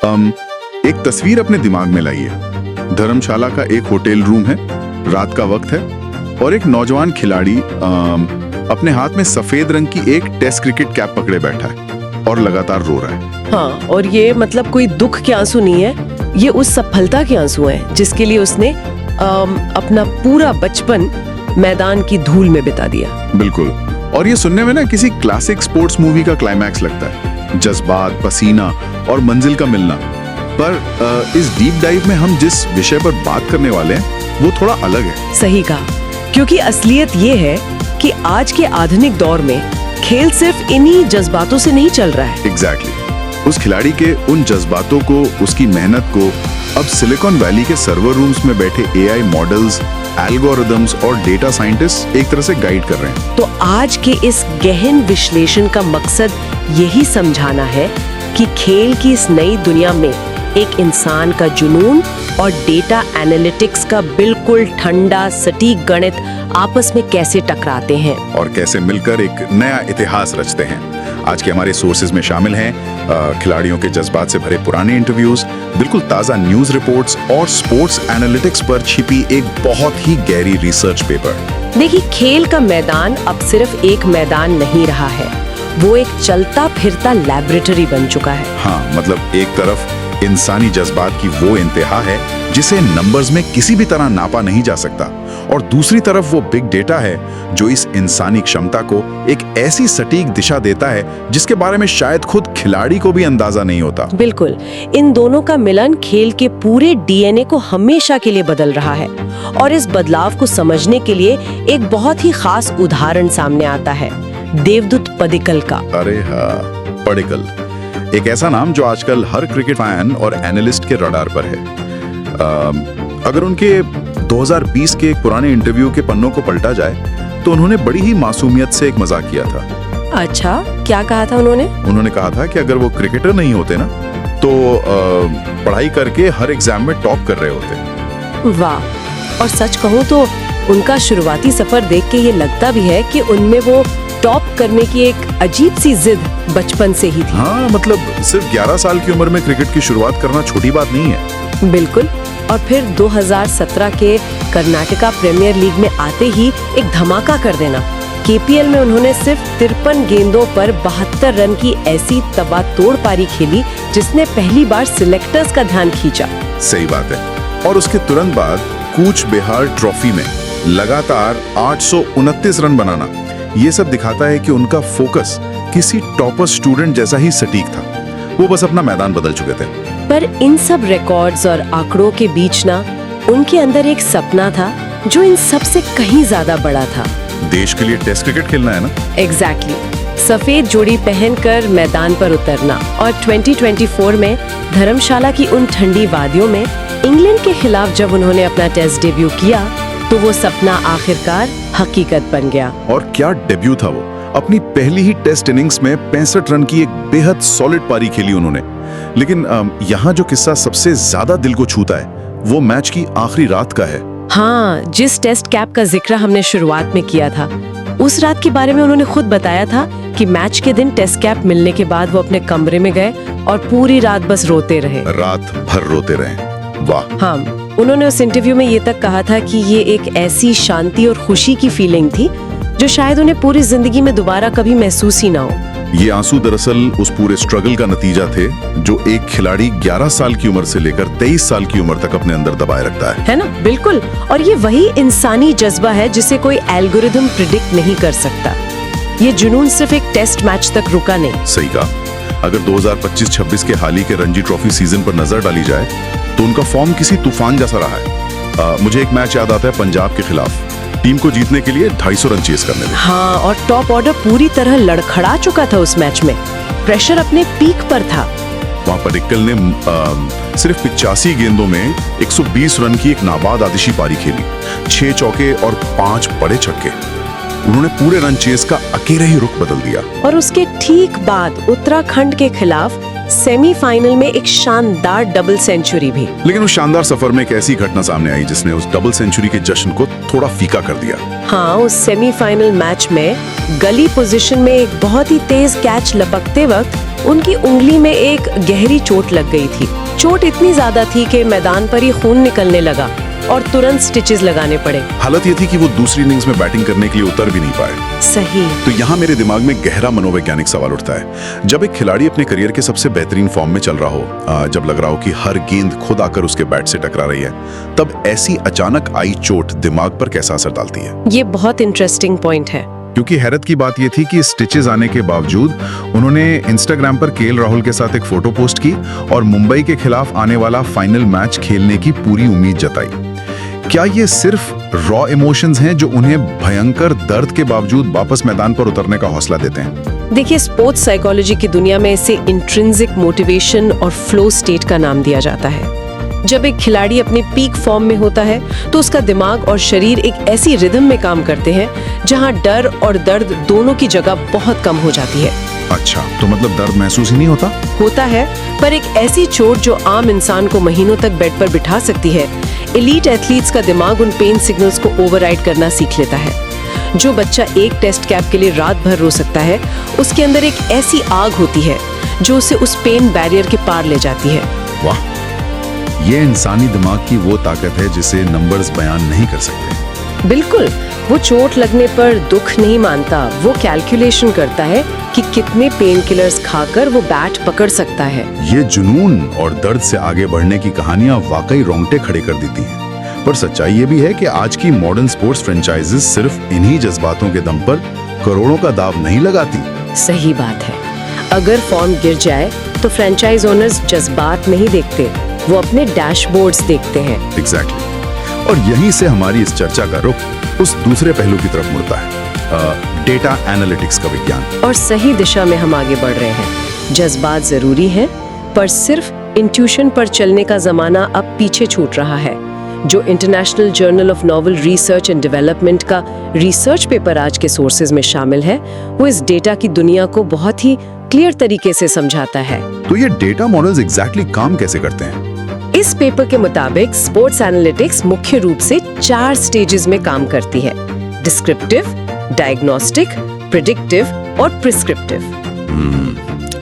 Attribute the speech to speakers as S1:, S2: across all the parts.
S1: एक तस्वीर अपने दिमाग में लाइए। धर्मशाला का एक होटल रूम है, रात का वक्त है और एक नौजवान खिलाड़ी अपने हाथ में सफेद रंग की एक टेस्ट क्रिकेट कैप पकड़े बैठा है और लगातार रो रहा है।
S2: हाँ, और ये मतलब कोई दुख के आंसू नहीं है, ये उस सफलता के आंसू हैं जिसके लिए उसने अपना पूरा बचपन मैदान की धूल में बिता दिया।
S1: बिल्कुल, और ये सुनने में ना किसी क्लासिक स्पोर्ट्स मूवी का क्लाइमैक्स लगता है, जज्बात, पसीना और मंजिल का मिलना। पर इस डीप डाइव में हम जिस विषय पर बात करने वाले हैं वो थोड़ा अलग है।
S2: सही कहा, क्योंकि असलियत ये है कि आज के आधुनिक दौर में खेल सिर्फ इन्हीं जज्बातों से नहीं चल रहा है।
S1: एग्जैक्टली। उस खिलाड़ी के उन जज्बातों को, उसकी मेहनत को अब सिलिकॉन वैली के सर्वर रूम्स में बैठे एआई मॉडल्स, एल्गोरिदम्स और डेटा साइंटिस्ट एक तरह से गाइड कर रहे हैं।
S2: तो आज के इस गहन विश्लेषण का मकसद यही समझाना है कि खेल की इस नई दुनिया में एक इंसान का जुनून और डेटा एनालिटिक्स का बिल्कुल ठंडा सटीक गणित आपस में कैसे टकराते हैं
S1: और कैसे मिलकर एक नया इतिहास रचते हैं। आज के हमारे सोर्सेज में शामिल हैं खिलाड़ियों के जज्बात से भरे पुराने इंटरव्यूज, बिल्कुल ताज़ा न्यूज़ रिपोर्ट्स और स्पोर्ट्स एनालिटिक्स पर छिपी एक बहुत ही गहरी रिसर्च पेपर।
S2: देखिए, खेल का मैदान अब सिर्फ एक मैदान नहीं रहा है, वो एक चलता फिरता लैबोरेटरी बन चुका है।
S1: हाँ, मतलब एक तरफ इंसानी जज्बात की वो इंतहा है जिसे नंबर्स में किसी भी तरह नापा नहीं जा सकता, और दूसरी तरफ वो बिग डेटा है जो इस इंसानी क्षमता को एक ऐसी सटीक दिशा देता है जिसके बारे में शायद खुद खिलाड़ी को भी अंदाजा नहीं होता।
S2: बिल्कुल, इन दोनों का मिलन खेल के पूरे डीएनए को हमेशा के लिए बदल रहा है, और इस बदलाव को समझने के लिए एक बहुत ही खास उदाहरण सामने आता है, देवदूत पडिक्कल का।
S1: अरे हाँ, पडिक्कल, एक ऐसा नाम जो आजकल हर क्रिकेट फैन और एनालिस्ट के रडार पर है। अगर उनके 2020 के एक पुराने इंटरव्यू के पन्नों को पलटा जाए तो उन्होंने बड़ी ही मासूमियत से एक मजाक किया था।
S2: अच्छा, क्या कहा था उन्होंने?
S1: उन्होंने कहा था कि अगर वो क्रिकेटर नहीं होते ना तो पढ़ाई करके हर एग्जाम में टॉप कर रहे होते।
S2: वाह, और सच कहूँ तो उनका शुरुआती सफर देख के ये लगता भी है कि उनमें वो टॉप करने की एक अजीब सी जिद बचपन से ही थी।
S1: हाँ, मतलब सिर्फ 11 साल की उम्र में क्रिकेट की शुरुआत करना छोटी बात नहीं है।
S2: बिल्कुल, और फिर 2017 के कर्नाटका प्रीमियर लीग में आते ही एक धमाका कर देना। केपीएल में उन्होंने सिर्फ 53 गेंदों पर 72 रन की ऐसी तबातोड़ पारी खेली जिसने पहली बार सिलेक्टर्स का ध्यान खींचा।
S1: सही बात है, और उसके तुरंत बाद कूच बिहार ट्रॉफी में लगातार 829 रन बनाना, ये सब दिखाता है कि उनका फोकस किसी टॉपर स्टूडेंट जैसा ही सटीक था। वो बस अपना मैदान बदल चुके थे।
S2: पर इन सब रिकॉर्ड्स और आंकड़ों के बीच ना उनके अंदर एक सपना था जो इन सब से कहीं ज्यादा बड़ा था।
S1: देश के लिए टेस्ट क्रिकेट खेलना है ना?
S2: एग्जैक्टली, सफेद जोड़ी पहनकर मैदान पर उतरना, और 2024 में धर्मशाला की उन ठंडी वादियों में इंग्लैंड के खिलाफ जब उन्होंने अपना टेस्ट डेब्यू किया तो वो सपना आखिरकार हकीकत बन गया।
S1: और क्या डेब्यू था वो! अपनी पहली ही टेस्ट इनिंग्स में 65 रन की एक बेहद सॉलिड पारी खेली उन्होंने। लेकिन यहाँ जो किस्सा सबसे ज्यादा दिल को छूता है वो मैच की आखिरी रात का है।
S2: हाँ, जिस टेस्ट कैप का जिक्र हमने शुरुआत में किया था, उस रात के बारे में उन्होंने खुद बताया था कि मैच के दिन टेस्ट कैप मिलने के बाद वो अपने कमरे में गए और पूरी रात बस रोते रहे।
S1: रात भर रोते रहे। वाह।
S2: हाँ, उन्होंने उस इंटरव्यू में ये तक कहा था कि ये एक ऐसी शांति और खुशी की फीलिंग थी जो शायद उन्हें पूरी जिंदगी में दोबारा कभी महसूस ही ना हो।
S1: ये आंसू दरअसल उस पूरे स्ट्रगल का नतीजा थे जो एक खिलाड़ी 11 साल की उम्र से लेकर 23 साल की उम्र तक अपने अंदर दबाए रखता है
S2: ना? बिल्कुल, और ये वही इंसानी जज्बा है जिसे कोई एल्गोरिथम प्रिडिक्ट नहीं कर सकता। ये जुनून सिर्फ एक टेस्ट मैच तक रुका नहीं।
S1: सही कहा। अगर 2025-26 के हाल ही के रणजी ट्रॉफी सीजन पर नजर डाली जाए तो उनका फॉर्म किसी तूफान जैसा रहा है। मुझे एक मैच याद आता है पंजाब के खिलाफ, टीम को जीतने के लिए 250 रन चेस करने में।
S2: हाँ, और टॉप ऑर्डर पूरी तरह लड़खड़ा चुका था उस मैच में, प्रेशर अपने पीक पर था।
S1: वहाँ पडिक्कल ने सिर्फ 85 गेंदों में 120 रन की एक नाबाद आतिशी पारी खेली, 6 चौके और 5 बड़े छक्के। उन्होंने पूरे रन चेस का अकेले ही रुख बदल दिया।
S2: और उसके ठीक बाद उत्तराखंड के खिलाफ सेमीफाइनल में एक शानदार डबल सेंचुरी भी।
S1: लेकिन उस शानदार सफर में एक ऐसी घटना सामने आई जिसने उस डबल सेंचुरी के जश्न को थोड़ा फीका कर दिया।
S2: हाँ, उस सेमीफाइनल मैच में गली पोजीशन में एक बहुत ही तेज कैच लपकते वक्त उनकी उंगली में एक गहरी चोट लग गई थी। चोट इतनी ज्यादा थी कि मैदान पर ही खून निकलने लगा और तुरंत स्टिचेस लगाने पड़े।
S1: हालत ये थी कि वो दूसरी इनिंग्स में बैटिंग करने के लिए उतर भी नहीं पाए।
S2: सही।
S1: तो यहाँ मेरे दिमाग में गहरा मनोवैज्ञानिक सवाल उठता है। जब एक खिलाड़ी अपने करियर के सबसे बेहतरीन फॉर्म में चल रहा हो, जब लग रहा हो कि हर गेंद खुद आकर उसके बैट से टकरा रही है, तब ऐसी अचानक आई चोट दिमाग पर कैसा असर डालती है?
S2: ये बहुत इंटरेस्टिंग पॉइंट है।
S1: क्योंकि हैरत की बात यह थी कि स्टिचेस आने के बावजूद उन्होंने इंस्टाग्राम पर केएल राहुल के साथ एक फोटो पोस्ट की और मुंबई के खिलाफ आने वाला फाइनल मैच खेलने की पूरी उम्मीद जताई। क्या ये सिर्फ रॉ इमोशंस हैं जो उन्हें भयंकर दर्द के बावजूद वापस मैदान पर उतरने का हौसला देते हैं?
S2: देखिए, स्पोर्ट्स साइकोलॉजी की दुनिया में इसे इंट्रिंसिक मोटिवेशन और फ्लो स्टेट का नाम दिया जाता है। जब एक खिलाड़ी अपने पीक फॉर्म में होता है तो उसका दिमाग और शरीर एक ऐसी रिदम में काम करते हैं जहां डर और दर्द दोनों की जगह बहुत कम हो जाती है।
S1: अच्छा, तो मतलब दर्द महसूस ही नहीं होता?
S2: होता है, पर एक ऐसी चोट जो आम इंसान को महीनों तक बेड पर बिठा सकती है। एलीट एथलीट्स का दिमाग उन पेन सिग्नल्स को ओवरराइड करना सीख लेता है। जो बच्चा एक टेस्ट कैप के लिए रात भर रो सकता है, उसके अंदर एक ऐसी आग होती है जो उसे उस पेन बैरियर के पार ले जाती है।
S1: वाह, ये इंसानी दिमाग की वो ताकत है जिसे नंबर्स बयान नहीं कर सकते।
S2: बिल्कुल, वो चोट लगने पर दुख नहीं मानता, वो कैलकुलेशन करता है कि कितने पेन किलर्स खाकर वो बैट पकड़ सकता है।
S1: ये जुनून और दर्द से आगे बढ़ने की कहानियां वाकई रोंगटे खड़े कर देती हैं। पर सच्चाई ये भी है कि आज की मॉडर्न स्पोर्ट्स फ्रेंचाइजेस सिर्फ इन्हीं जज्बातों के दम पर करोड़ों का दाव नहीं लगाती।
S2: सही बात है। अगर फॉर्म गिर जाए तो फ्रेंचाइज ओनर्स जज्बात नहीं देखते, वो अपने डैशबोर्ड्स देखते हैं।
S1: एग्जैक्टली। और यहीं से हमारी इस चर्चा का रुख उस दूसरे पहलू की तरफ मुड़ता है, डेटा एनालिटिक्स का विज्ञान।
S2: और सही दिशा में हम आगे बढ़ रहे हैं। जज्बात जरूरी है, पर सिर्फ इंट्यूशन पर चलने का जमाना अब पीछे छूट रहा है। जो international journal of novel research and development का रिसर्च पेपर आज के सोर्सेज में शामिल है, वो इस डेटा की दुनिया को बहुत ही क्लियर तरीके से समझाता है।
S1: तो ये डेटा मॉडल्स एग्जैक्टली काम कैसे करते हैं?
S2: इस पेपर के मुताबिक स्पोर्ट्स एनालिटिक्स मुख्य रूप से 4 स्टेजेस में काम करती है: डिस्क्रिप्टिव, डायग्नोस्टिक, प्रिडिक्टिव और प्रिस्क्रिप्टिव।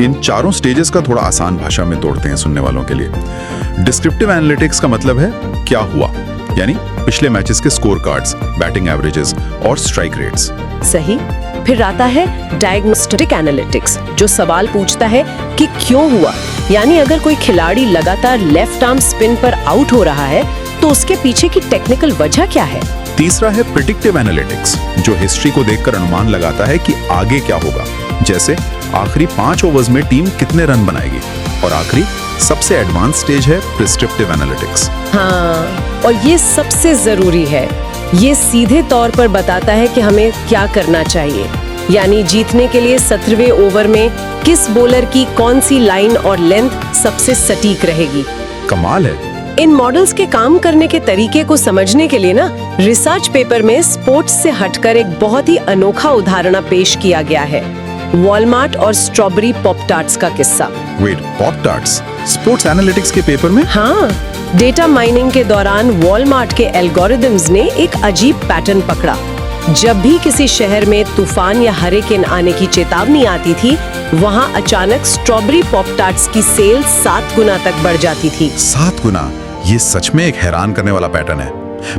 S1: इन चारों स्टेजेस का थोड़ा आसान भाषा में तोड़ते हैं सुनने वालों के लिए। डिस्क्रिप्टिव एनालिटिक्स का मतलब है क्या हुआ, यानी पिछले मैचेस के स्कोर कार्ड्स, बैटिंग एवरेजेस और स्ट्राइक रेट्स।
S2: सही। फिर आता है डायग्नोस्टिक एनालिटिक्स, जो सवाल पूछता है कि क्यों हुआ, यानी अगर कोई खिलाड़ी लगातार लेफ्ट आर्म स्पिन पर आउट हो रहा है तो उसके पीछे की टेक्निकल वजह क्या है।
S1: तीसरा है प्रिडिक्टिव एनालिटिक्स, जो हिस्ट्री को देखकर अनुमान लगाता है कि आगे क्या होगा, जैसे आखिरी 5 ओवर्स में टीम कितने रन बनाएगी। और आखिरी सबसे एडवांस स्टेज है प्रिस्क्रिप्टिव एनालिटिक्स।
S2: हाँ, और ये सबसे जरूरी है। ये सीधे तौर पर बताता है कि हमें क्या करना चाहिए, यानी जीतने के लिए 17वें ओवर में किस बॉलर की कौन सी लाइन और लेंथ सबसे सटीक रहेगी।
S1: कमाल है।
S2: इन मॉडल्स के काम करने के तरीके को समझने के लिए ना, रिसर्च पेपर में स्पोर्ट्स से हटकर एक बहुत ही अनोखा उदाहरण पेश किया गया है, वॉलमार्ट और स्ट्रॉबेरी पॉप टार्ट्स का किस्सा।
S1: Wait, Pop Tarts sports analytics के पेपर में?
S2: हाँ, डेटा माइनिंग के दौरान वॉलमार्ट के एल्गोरिदम्स ने एक अजीब पैटर्न पकड़ा। जब भी किसी शहर में तूफान या हरिकेन आने की चेतावनी आती थी, वहाँ अचानक स्ट्रॉबेरी पॉप टार्ट्स की सेल 7 गुना तक बढ़ जाती थी।
S1: 7 गुना? ये सच में एक हैरान करने वाला पैटर्न है।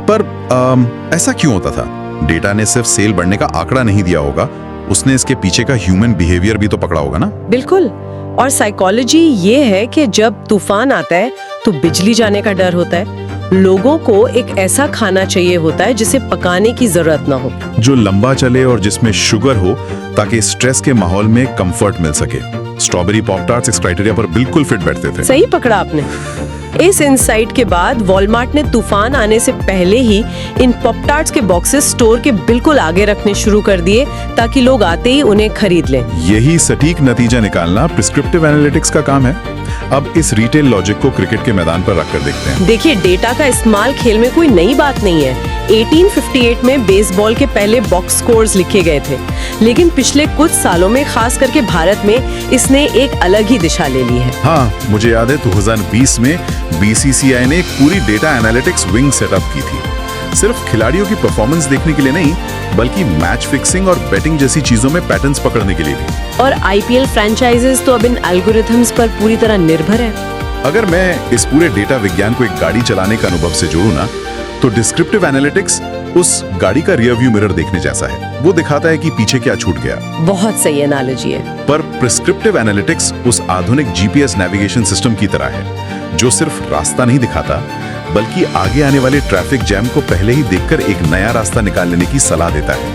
S1: पर ऐसा क्यों होता था? डेटा ने सिर्फ सेल बढ़ने का आंकड़ा नहीं दिया होगा, उसने इसके पीछे का ह्यूमन बिहेवियर भी तो पकड़ा होगा ना?
S2: बिल्कुल। और साइकोलॉजी ये है कि जब तूफान आता है तो बिजली जाने का डर होता है। लोगों को एक ऐसा खाना चाहिए होता है जिसे पकाने की जरूरत ना हो,
S1: जो लंबा चले और जिसमें शुगर हो, ताकि स्ट्रेस के माहौल में कंफर्ट मिल सके। स्ट्रॉबेरी पॉप टार्ट्स इस क्राइटेरिया पर बिल्कुल फिट बैठते थे।
S2: सही पकड़ा आपने। इस इनसाइट के बाद वॉलमार्ट ने तूफान आने से पहले ही इन पॉप टार्ट्स के बॉक्सेस स्टोर के बिल्कुल आगे रखने शुरू कर दिए, ताकि लोग आते ही उन्हें खरीद लें।
S1: यही सटीक नतीजा निकालना प्रिस्क्रिप्टिव एनालिटिक्स का काम है। अब इस रिटेल लॉजिक को क्रिकेट के मैदान पर रखकर देखते हैं।
S2: देखिए, डेटा का इस्तेमाल खेल में कोई नई बात नहीं है। 1858 में बेसबॉल के पहले बॉक्स स्कोर्स लिखे गए थे, लेकिन पिछले कुछ सालों में, खास करके भारत में, इसने एक अलग ही दिशा ले ली है।
S1: हाँ, मुझे याद है 2020 में बीसीसीआई ने एक पूरी डेटा एनालिटिक्स विंग सेटअप की थी, सिर्फ खिलाड़ियों की परफॉर्मेंस देखने के लिए नहीं, बल्कि मैच फिक्सिंग और बेटिंग जैसी चीजों में पैटर्न्स पकड़ने के लिए भी।
S2: और आईपीएल फ्रेंचाइजेस तो अब इन एल्गोरिथम्स पर पूरी तरह निर्भर है।
S1: अगर मैं इस पूरे डेटा विज्ञान को एक गाड़ी चलाने का अनुभव से जोड़ूं ना, तो डिस्क्रिप्टिव एनालिटिक्स उस गाड़ी का रियर व्यू मिरर देखने जैसा है। वो दिखाता है कि पीछे क्या छूट गया।
S2: बहुत सही एनालॉजी है।
S1: पर प्रिस्क्रिप्टिव एनालिटिक्स उस आधुनिक जीपीएस नेविगेशन सिस्टम की तरह है, जो सिर्फ रास्ता नहीं दिखाता, बल्कि आगे आने वाले ट्रैफिक जैम को पहले ही देखकर एक नया रास्ता निकाल लेने की सलाह देता है।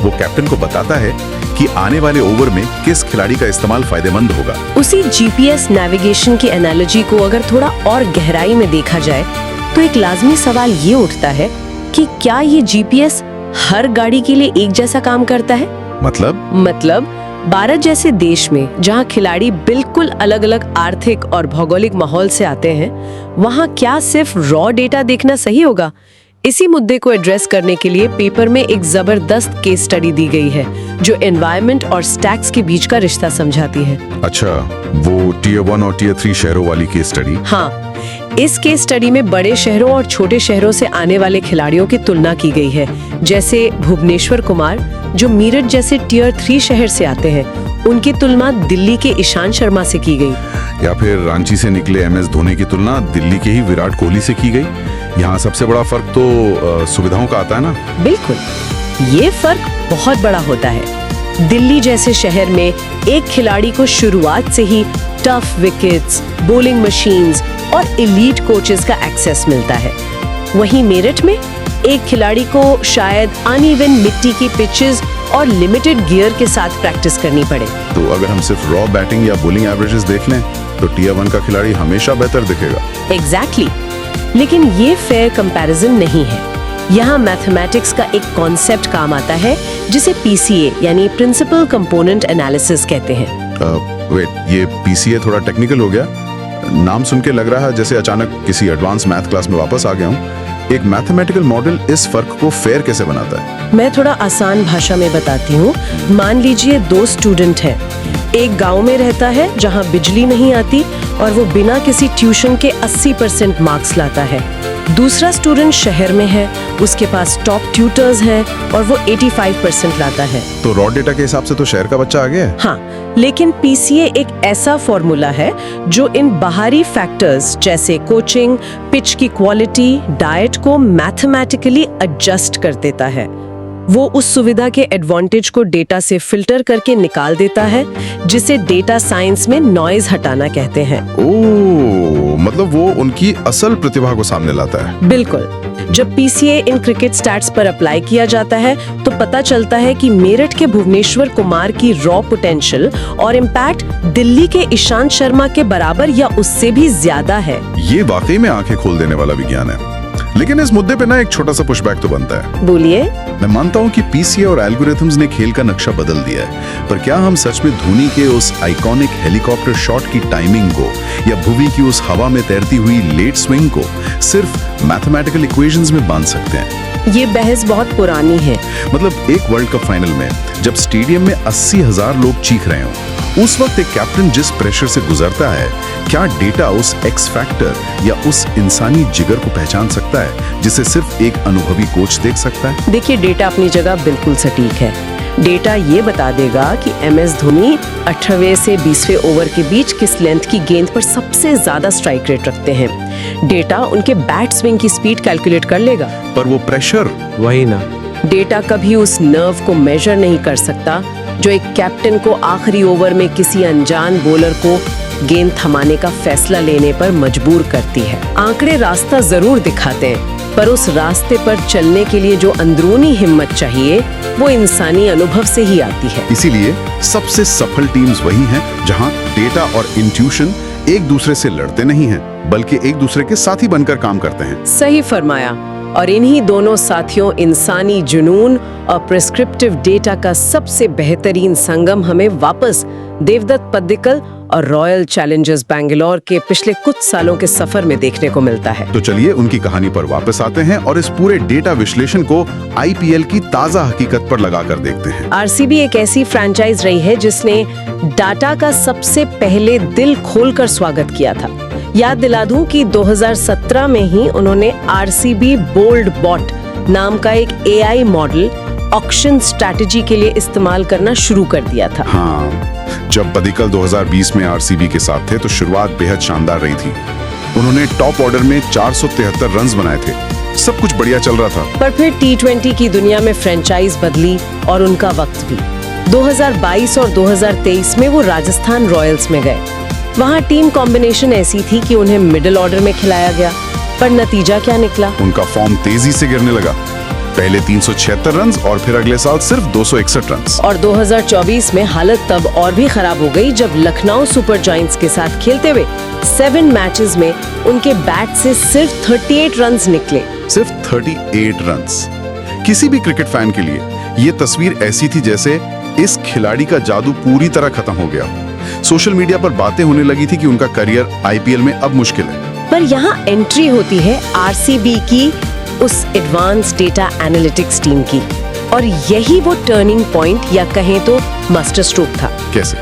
S1: वो कैप्टन को बताता है कि आने वाले ओवर में किस खिलाड़ी का इस्तेमाल फायदेमंद होगा।
S2: उसी जीपीएस नेविगेशन की एनालॉजी को अगर थोड़ा और गहराई में देखा जाए, तो एक लाजमी सवाल ये उठता है कि क्या ये जीपीएस हर गाड़ी के लिए एक जैसा काम करता है? मतलब भारत जैसे देश में जहां खिलाड़ी बिल्कुल अलग-अलग आर्थिक और भौगोलिक माहौल से आते हैं, वहां क्या सिर्फ रॉ डेटा देखना सही होगा? इसी मुद्दे को एड्रेस करने के लिए पेपर में एक जबरदस्त केस स्टडी दी गई है, जो एनवायरनमेंट और स्टैक्स के बीच का रिश्ता समझाती है।
S1: अच्छा, वो टियर 1 और टियर 3 शहरों वाली केस स्टडी?
S2: हाँ, इस केस स्टडी में बड़े शहरों और छोटे शहरों से आने वाले खिलाड़ियों की तुलना की गई है। जैसे भुवनेश्वर कुमार, जो मीरठ जैसे टियर 3 शहर से आते हैं, उनकी तुलना दिल्ली के ईशान शर्मा से की गई।
S1: या फिर रांची से निकले एमएस धोनी की तुलना दिल्ली के ही विराट कोहली से की गई। यहाँ सबसे बड़ा फर्क तो सुविधाओं का आता है ना?
S2: बिल्कुल, ये फर्क बहुत बड़ा होता है। दिल्ली जैसे शहर में एक खिलाड़ी को शुरुआत से ही टफ विकेट्स, बॉलिंग मशीन्स और एलीट कोचेस का एक्सेस मिलता है। वहीं मेरठ में एक खिलाड़ी को शायद अनइवन मिट्टी की पिचेस और लिमिटेड गियर के साथ प्रैक्टिस करनी पड़े।
S1: तो अगर हम सिर्फ रॉ बैटिंग या बॉलिंग एवरेजेस देख लें, तो टियर 1 का खिलाड़ी हमेशा बेहतर दिखेगा।
S2: एग्जैक्टली, लेकिन ये फेयर कंपैरिजन नहीं है। यहाँ मैथमेटिक्स का एक कॉन्सेप्ट काम आता है, जिसे पीसीए यानी प्रिंसिपल कंपोनेंट एनालिसिस कहते हैं।
S1: ये पीसीए थोड़ा टेक्निकल हो गया। नाम सुन के लग रहा है जैसे अचानक किसी एडवांस मैथ क्लास में वापस आ गया हूँ। एक मैथमेटिकल मॉडल इस फर्क को फेयर कैसे बनाता है?
S2: मैं थोड़ा आसान भाषा में बताती हूँ। मान लीजिए 2 स्टूडेंट हैं। एक गांव में रहता है जहाँ बिजली नहीं आती और वो बिना किसी ट्यूशन के 80% मार्क्स लाता है। दूसरा स्टूडेंट शहर में है, उसके पास टॉप ट्यूटर्स हैं और वो 85% लाता है।
S1: तो रॉ डेटा के हिसाब से तो शहर का बच्चा आ गया है।
S2: हाँ, लेकिन पीसीए एक ऐसा फॉर्मूला है जो इन बाहरी फैक्टर्स जैसे कोचिंग, पिच की क्वालिटी, डाइट को मैथमेटिकली एडजस्ट कर देता है। वो उस सुविधा के एडवांटेज को डेटा से फिल्टर करके निकाल देता है, जिसे डेटा साइंस में नॉइज हटाना कहते हैं।
S1: ओह, मतलब वो उनकी असल प्रतिभा को सामने लाता है।
S2: बिल्कुल। जब पीसीए इन क्रिकेट स्टैट्स पर अप्लाई किया जाता है, तो पता चलता है कि मेरठ के भुवनेश्वर कुमार की रॉ पोटेंशियल और इम्पैक्ट दिल्ली के ईशांत शर्मा के बराबर या उससे भी ज्यादा है।
S1: ये वाकई में आंखें खोल देने वाला विज्ञान है। लेकिन इस मुद्दे पे ना एक छोटा सा पुशबैक तो बनता है।
S2: बोलिए।
S1: मैं मानता हूँ कि पीसीए और एल्गोरिथम्स ने खेल का नक्शा बदल दिया है, पर क्या हम सच में धोनी के उस आइकॉनिक हेलीकॉप्टर शॉट की टाइमिंग को या भुवी की उस हवा में तैरती हुई लेट स्विंग को सिर्फ मैथमेटिकल इक्वेशंस में बांध सकते हैं?
S2: ये बहस बहुत पुरानी है।
S1: मतलब एक वर्ल्ड कप फाइनल में जब स्टेडियम में 80,000 लोग चीख रहे हों, उस वक्त एक कैप्टन जिस प्रेशर से गुजरता है, क्या डेटा उस एक्स फैक्टर या उस इंसानी जिगर को पहचान सकता है जिसे सिर्फ एक अनुभवी कोच देख सकता है?
S2: देखिए, डेटा अपनी जगह बिल्कुल सटीक है। डेटा ये बता देगा कि एमएस धोनी 18वें से 20वें ओवर के बीच किस लेंथ की गेंद पर सबसे ज्यादा स्ट्राइक रेट रखते हैं। डेटा उनके बैट स्विंग की स्पीड कैलकुलेट कर लेगा।
S1: पर वो प्रेशर,
S3: वही ना।
S2: डेटा कभी उस नर्व को मेजर नहीं कर सकता जो एक कैप्टन को आखिरी ओवर में किसी अनजान बॉलर को गेंद थमाने का फैसला लेने पर मजबूर करती है। आंकड़े रास्ता जरूर दिखाते हैं, पर उस रास्ते पर चलने के लिए जो अंदरूनी हिम्मत चाहिए, वो इंसानी अनुभव से ही आती है।
S1: इसीलिए सबसे सफल टीम्स वही हैं जहां डेटा और इंट्यूशन एक दूसरे से लड़ते नहीं हैं, बल्कि एक दूसरे के साथी बनकर काम करते हैं।
S2: सही फरमाया। और इन्हीं दोनों साथियों, इंसानी जुनून और प्रिस्क्रिप्टिव डेटा का सबसे बेहतरीन संगम हमें वापस देवदत्त पद्दिक्कल और रॉयल चैलेंजर्स बैंगलोर के पिछले कुछ सालों के सफर में देखने को मिलता है।
S1: तो चलिए उनकी कहानी पर वापस आते हैं और इस पूरे डेटा विश्लेषण को आईपीएल की ताजा हकीकत पर लगाकर देखते हैं।
S2: आरसीबी एक ऐसी फ्रैंचाइज रही है जिसने डाटा का सबसे पहले दिल खोलकर स्वागत किया था। याद दिला दूं कि 2017 में ही उन्होंने आरसीबी बोल्ड बॉट नाम का एक AI मॉडल ऑक्शन स्ट्रैटेजी के लिए इस्तेमाल करना शुरू कर दिया था।
S1: हाँ, जब पडिक्कल 2020 में आरसीबी के साथ थे तो शुरुआत बेहद शानदार रही थी। उन्होंने टॉप ऑर्डर में 473 रन्स बनाए थे, सब कुछ बढ़िया चल रहा था।
S2: पर फिर T20 की दुनिया में फ्रेंचाइज बदली और उनका वक्त भी। 2022 और 2023 में वो राजस्थान रॉयल्स में गए। वहाँ टीम कॉम्बिनेशन ऐसी थी कि उन्हें मिडिल ऑर्डर में खिलाया गया, पर नतीजा क्या निकला?
S1: उनका फॉर्म तेजी से गिरने लगा। पहले 376 रन्स और फिर अगले साल सिर्फ 261 रन्स।
S2: और 2024 में हालत तब और भी खराब हो गई जब लखनऊ सुपर जायंट्स के साथ खेलते हुए 7 मैचेस में उनके बैट से सिर्फ 38 रन्स निकले।
S1: सिर्फ 38 रन्स। किसी भी क्रिकेट फैन के लिए ये तस्वीर ऐसी थी जैसे इस खिलाड़ी का जादू पूरी तरह खत्म हो गया। सोशल मीडिया पर बातें होने लगी थी कि उनका करियर आईपीएल में अब मुश्किल है।
S2: पर यहाँ एंट्री होती है आरसीबी की उस एडवांस डेटा एनालिटिक्स टीम की, और यही वो टर्निंग पॉइंट या कहें तो मास्टर स्ट्रोक था।
S1: कैसे?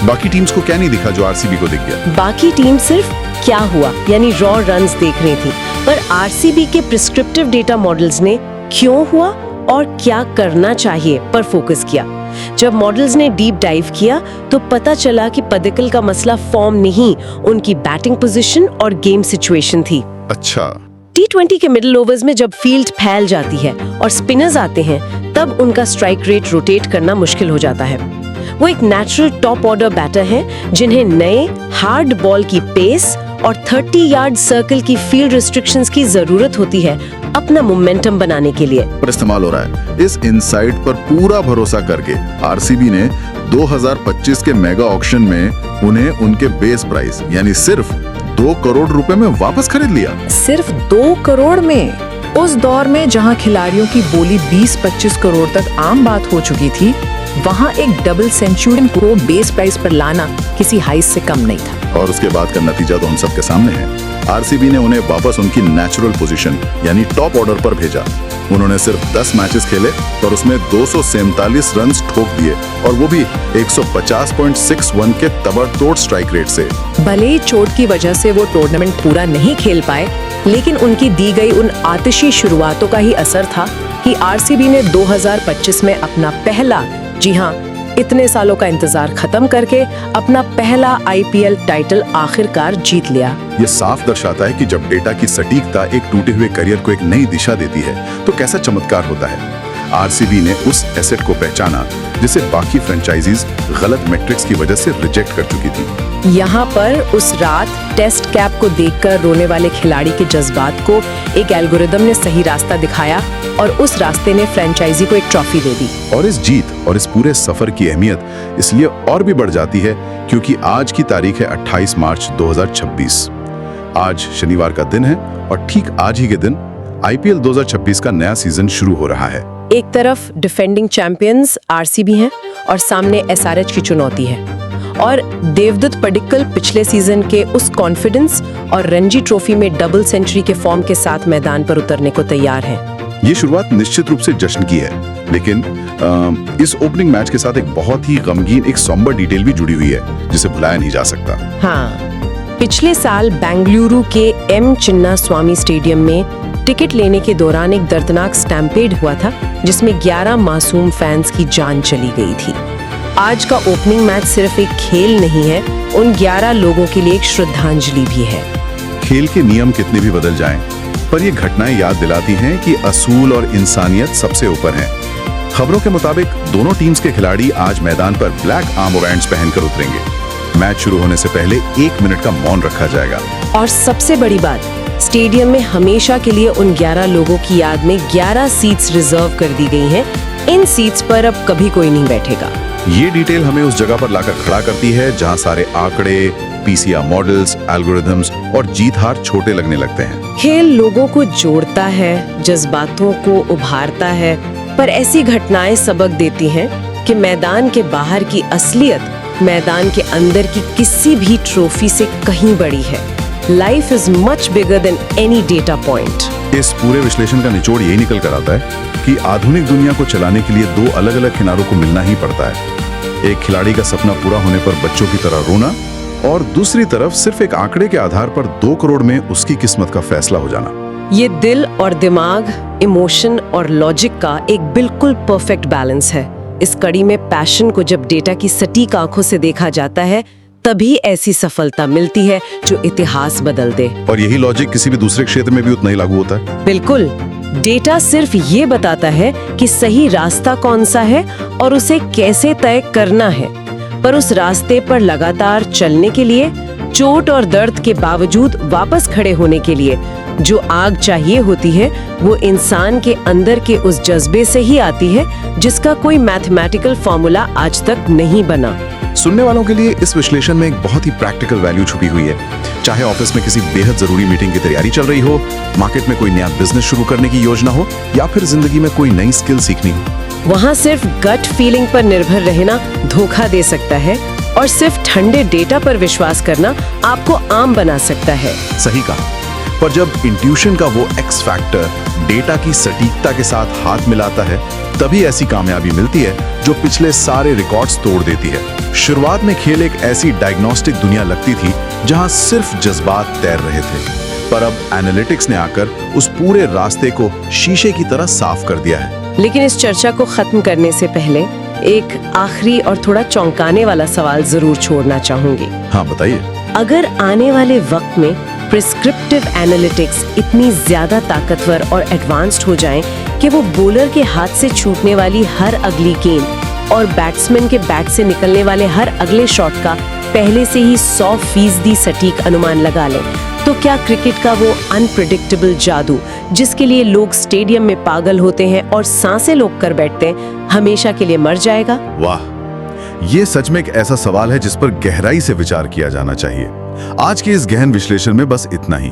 S1: बाकी टीम्स को क्या नहीं दिखा जो आरसीबी को दिख गया?
S2: बाकी टीम सिर्फ क्या हुआ यानी रॉ रन्स देख रही थी, पर आरसीबी के प्रिस्क्रिप्टिव डेटा मॉडल्स ने क्यों हुआ और क्या करना चाहिए पर फोकस किया। जब मॉडल्स ने डीप डाइव किया तो पता चला कि पडिक्कल का मसला फॉर्म नहीं, उनकी बैटिंग पोजीशन और गेम सिचुएशन थी।
S1: अच्छा।
S2: T20 के मिडिल ओवर्स में जब फील्ड फैल जाती है और स्पिनर्स आते हैं, तब उनका स्ट्राइक रेट रोटेट करना मुश्किल हो जाता है। वो एक नेचुरल टॉप ऑर्डर बैटर हैं जिन्हें नए हार्ड बॉल की पेस और 30 यार्ड सर्कल की फील्ड रिस्ट्रिक्शंस की जरूरत होती है अपना मोमेंटम बनाने के लिए।
S3: पर इस्तेमाल हो रहा है। इस इनसाइट पर पूरा भरोसा करके आरसीबी ने 2025 के मेगा ऑक्शन में उन्हें उनके बेस प्राइस यानी सिर्फ 2 करोड़ रुपए में वापस खरीद लिया।
S4: सिर्फ 2 करोड़ में? उस दौर में जहां खिलाड़ियों की बोली 20-25 करोड़ तक आम बात हो चुकी थी, वहां एक डबल सेंचुरियन को बेस प्राइस पर लाना किसी हाइस से कम नहीं था।
S3: और उसके बाद का नतीजा तो हम सबके सामने है। आरसीबी ने उन्हें वापस उनकी नेचुरल पोजीशन यानी टॉप ऑर्डर पर भेजा। उन्होंने सिर्फ 10 मैचेस खेले और उसमें 247 रन्स ठोक दिए, और वो भी 150.61 के तबड़तोड़ स्ट्राइक रेट से।
S4: भले ही चोट की वजह से वो टूर्नामेंट पूरा नहीं खेल पाए, लेकिन उनकी दी गई उन आतिशी शुरुआतों का ही असर था कि आरसीबी ने 2025 में अपना पहला, जी हाँ, इतने सालों का इंतजार खत्म करके अपना पहला आईपीएल टाइटल आखिरकार जीत लिया।
S1: ये साफ दर्शाता है कि जब डेटा की सटीकता एक टूटे हुए करियर को एक नई दिशा देती है तो कैसा चमत्कार होता है। आरसीबी ने उस एसेट को पहचाना जिसे बाकी फ्रेंचाइजीज गलत मैट्रिक्स की वजह से रिजेक्ट कर चुकी थी।
S4: यहाँ पर उस रात टेस्ट कैप को देखकर रोने वाले खिलाड़ी के जज्बात को एक एल्गोरिदम ने सही रास्ता दिखाया, और उस रास्ते ने फ्रेंचाइजी को एक ट्रॉफी दे दी।
S1: और इस जीत और इस पूरे सफर की अहमियत इसलिए और भी बढ़ जाती है क्योंकि आज की तारीख है 28 मार्च 2026। आज शनिवार का दिन है और ठीक आज ही के दिन आईपीएल 2026 का नया सीजन शुरू हो रहा है।
S2: एक तरफ डिफेंडिंग चैंपियंस आरसीबी हैं और सामने एसआरएच की चुनौती है, और देवदत्त पडिक्कल पिछले सीजन के उस कॉन्फिडेंस और रणजी ट्रॉफी में डबल सेंचुरी के फॉर्म के साथ मैदान पर उतरने को तैयार हैं।
S1: ये शुरुआत निश्चित रूप से जश्न की है, लेकिन इस ओपनिंग मैच के साथ एक बहुत ही गमगीन, एक सॉम्बर डिटेल भी जुड़ी हुई है जिसे भुलाया नहीं जा सकता।
S2: हाँ, पिछले साल बेंगलुरु के एम चिन्ना स्वामी स्टेडियम में टिकट लेने के दौरान एक दर्दनाक स्टैम्पेड हुआ था जिसमें 11 मासूम फैंस की जान चली गई थी। आज का ओपनिंग मैच सिर्फ एक खेल नहीं है, उन 11 लोगों के लिए एक श्रद्धांजलि भी है।
S1: खेल के नियम कितने भी बदल जाएं, पर ये घटनाएं याद दिलाती हैं कि असूल और इंसानियत सबसे ऊपर है। खबरों के मुताबिक दोनों टीम्स के खिलाड़ी आज मैदान पर ब्लैक आर्म बैंड्स पहनकर उतरेंगे। मैच शुरू होने से पहले 1 मिनट का मौन रखा जाएगा।
S2: और सबसे बड़ी बात, स्टेडियम में हमेशा के लिए उन 11 लोगों की याद में 11 सीट्स रिजर्व कर दी गई हैं। इन सीट्स पर अब कभी कोई नहीं बैठेगा।
S1: ये डिटेल हमें उस जगह पर लाकर खड़ा करती है जहां सारे आंकड़े, पीसीआर मॉडल्स, एल्गोरिथम्स और जीत हार छोटे लगने लगते हैं।
S2: खेल लोगों को जोड़ता है, जज्बातों को उभारता है, पर ऐसी घटनाएं सबक देती हैं कि मैदान के बाहर की असलियत मैदान के अंदर की किसी भी ट्रॉफी से कहीं बड़ी है। Life is much bigger than any data point.
S1: इस पूरे विश्लेषण का निचोड़ यही निकल कर आता है कि आधुनिक दुनिया को चलाने के लिए 2 अलग-अलग किनारों को मिलना ही पड़ता है। एक खिलाड़ी का सपना पूरा होने पर बच्चों की तरह रोना, और दूसरी तरफ सिर्फ एक आंकड़े के आधार पर 2 करोड़ में उसकी किस्मत का फैसला हो जाना।
S2: ये दिल और दिमाग, इमोशन और लॉजिक का एक बिल्कुल परफेक्ट बैलेंस है। इस कड़ी में पैशन को जब डेटा की सटीक आंखों से देखा जाता है, तभी ऐसी सफलता मिलती है जो इतिहास बदल दे।
S3: और यही लॉजिक किसी भी दूसरे क्षेत्र में भी उतना ही लागू होता है।
S2: बिल्कुल, डेटा सिर्फ ये बताता है कि सही रास्ता कौन सा है और उसे कैसे तय करना है, पर उस रास्ते पर लगातार चलने के लिए, चोट और दर्द के बावजूद वापस खड़े होने के लिए जो आग चाहिए होती है, वो इंसान के अंदर के उस जज्बे से ही आती है जिसका कोई मैथमेटिकल फॉर्मूला आज तक नहीं बना।
S3: सुनने वालों के लिए इस विश्लेषण में एक बहुत ही प्रैक्टिकल वैल्यू छुपी हुई है। चाहे ऑफिस में किसी बेहद जरूरी मीटिंग की तैयारी चल रही हो, मार्केट में कोई नया बिजनेस शुरू करने की योजना हो, या फिर जिंदगी में कोई नई स्किल सीखनी हो,
S2: वहाँ सिर्फ गट फीलिंग पर निर्भर रहना धोखा दे सकता है और सिर्फ ठंडे डेटा पर विश्वास करना आपको आम बना सकता है।
S3: सही कहा। पर जब इंट्यूशन का वो एक्स फैक्टर डेटा की सटीकता के साथ हाथ मिलाता है, तभी ऐसी कामयाबी मिलती है जो पिछले सारे रिकॉर्ड्स तोड़ देती है। शुरुआत में खेल एक ऐसी डायग्नोस्टिक दुनिया लगती थी जहां सिर्फ जज्बात तैर रहे थे, पर अब एनालिटिक्स ने आकर उस पूरे रास्ते को शीशे की तरह साफ कर दिया है।
S2: लेकिन इस चर्चा को खत्म करने से पहले एक आखिरी और थोड़ा चौंकाने वाला सवाल जरूर छोड़ना चाहूंगी।
S3: हाँ, बताइए।
S2: अगर आने वाले वक्त में प्रिस्क्रिप्टिव एनालिटिक्स इतनी ज्यादा ताकतवर और एडवांस्ड हो जाएं कि वो बॉलर के हाथ से छूटने वाली हर अगली गेंद और बैट्समैन के बैट से निकलने वाले हर अगले शॉट का पहले से ही 100% सटीक अनुमान लगा लें, तो क्या क्रिकेट का वो अनप्रेडिक्टेबल जादू जिसके लिए लोग स्टेडियम में पागल होते हैं और सांसें रोक कर बैठते हैं, हमेशा के लिए मर जाएगा?
S3: वाह, ये सच में एक ऐसा सवाल है जिस पर गहराई से विचार किया जाना चाहिए। आज के इस गहन विश्लेषण में बस इतना ही।